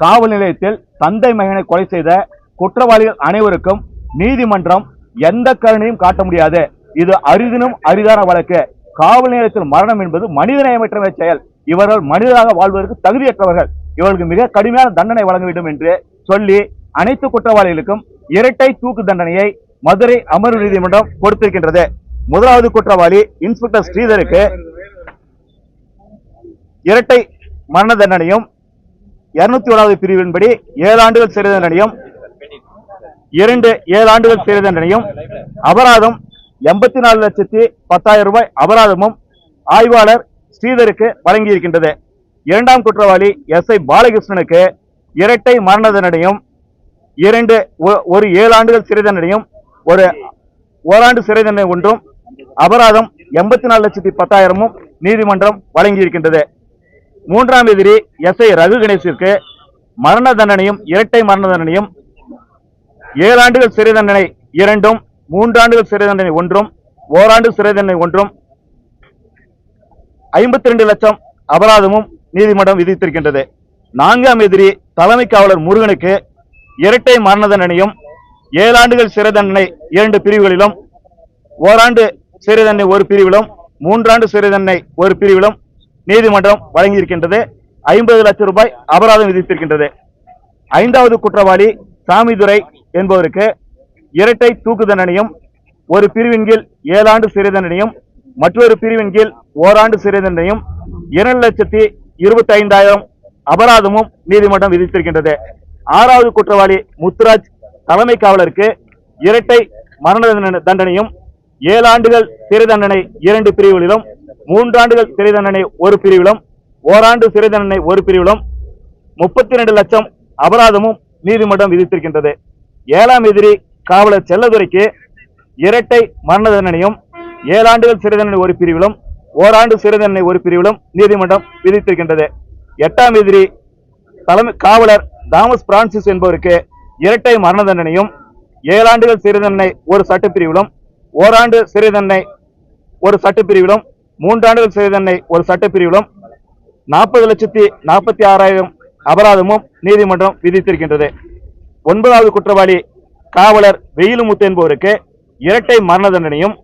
காவல் நிலையத்தில் தந்தை மகனை கொலை செய்த குற்றவாளிகள் அனைவருக்கும் நீதிமன்றம் எந்த கருணையும் காட்ட முடியாது. இது அரிதினும் அரிதான வழக்கு. காவல் நிலையத்தில் மரணம் என்பது மனிதநேயமற்ற செயல். இவர்கள் மனிதராக வாழ்வதற்கு தகுதியற்றவர்கள். இவர்களுக்கு மிக கடுமையான தண்டனை வழங்க வேண்டும் என்று சொல்லி அனைத்து குற்றவாளிகளுக்கும் இரட்டை தூக்கு தண்டனையை மதுரை அமர்வு நீதிமன்றம் கொடுத்திருக்கின்றது. முதலாவது குற்றவாளி இன்ஸ்பெக்டர் ஸ்ரீதருக்கு இரட்டை மரண தண்டனையும் 201வது பிரிவின்படி 7 ஆண்டுகள் சிறை தண்டனையும் 7 ஆண்டுகள் சிறை தண்டனையும் அபராதம் 84,10,000 ரூபாய் அபராதமும் ஆய்வாளர் ஸ்ரீதருக்கு வழங்கியிருக்கின்றது. இரண்டாம் குற்றவாளி SI பாலகிருஷ்ணனுக்கு இரட்டை மரண தண்டனையும் ஒரு 7 ஆண்டுகள் சிறை தண்டனையும் ஒரு ஓராண்டு சிறை தண்டனை ஒன்றும் அபராதம் 84,10,000 நீதிமன்றம் வழங்கியிருக்கின்றது. மூன்றாம் எதிரி SI ரகு கணேசிற்கு மரண தண்டனையும் இரட்டை மரண தண்டனையும் 7 ஆண்டுகள் சிறை தண்டனை 2, 3 ஆண்டுகள் சிறை தண்டனை 1, ஓராண்டு சிறை தண்டனை 1, 52 லட்சம் அபராதமும் நீதிமன்றம் விதித்திருக்கின்றது. நான்காம் எதிரி தலைமை காவலர் முருகனுக்கு இரட்டை மரண தண்டனையும் 7 ஆண்டுகள் சிறை தண்டனை 2 பிரிவுகளிலும் ஓராண்டு சிறை தண்டனை 1 பிரிவிலும் 3 ஆண்டு சிறை தண்டனை 1 பிரிவிலும் நீதிமன்றம் வழங்கியிருக்கின்றது. 50 லட்சம் ரூபாய் அபராதம் விதித்திருக்கின்றது. ஐந்தாவது குற்றவாளி சாமிதுரை என்பவருக்கு இரட்டை தூக்கு தண்டனையும் ஒரு பிரிவின் கீழ் 7 ஆண்டு சிறை தண்டனையும் மற்றொரு பிரிவின் கீழ் ஓராண்டு சிறை தண்டனையும் 2,25,000 அபராதமும் நீதிமன்றம் விதித்திருக்கின்றது. ஆறாவது குற்றவாளி முத்துராஜ் தலைமை காவலருக்கு இரட்டை மரண தண்டனையும் 7 ஆண்டுகள் சிறை தண்டனை 2 பிரிவுகளிலும் 3 ஆண்டுகள் சிறை தண்டனை 1 பிரிவிலும் ஓராண்டு சிறை தண்டனை 1 பிரிவிலும் 32 லட்சம் அபராதமும் நீதிமன்றம் விதித்திருக்கின்றது. 7ஆம் எதிரி காவலர் செல்லதுரைக்கு இரட்டை மரண தண்டனையும் 7 ஆண்டுகள் சிறை தண்டனை 1 பிரிவிலும் ஓராண்டு சிறை தண்டனை 1 பிரிவிலும் நீதிமன்றம் விதித்திருக்கின்றது. 8ஆம் எதிரி தலைமை காவலர் தாமஸ் பிரான்சிஸ் என்பவருக்கு இரட்டை மரண தண்டனையும் 7 ஆண்டுகள் சிறை தண்டனை 1 சட்டப்பிரிவிலும் ஓராண்டு சிறை தண்டனை 1 சட்டப்பிரிவிலும் 3 ஆண்டுகள் சிறை தண்டனை 1 சட்டப்பிரிவிலும் 40,46,000 அபராதமும் நீதிமன்றம் விதித்திருக்கின்றது. 9வது குற்றவாளி காவலர் வெயிலுமுத்து என்பவருக்கு இரட்டை மரண தண்டனையும்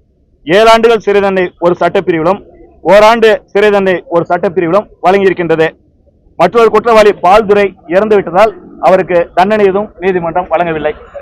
7 ஆண்டுகள் சிறை தண்டனை 1 சட்டப்பிரிவிலும் ஓராண்டு சிறை தண்டனை 1 சட்டப்பிரிவிலும் வழங்கியிருக்கின்றது. மற்றொரு குற்றவாளி பால்துரை இறந்துவிட்டதால் அவருக்கு தண்டனை எதுவும் நீதிமன்றம் வழங்கவில்லை.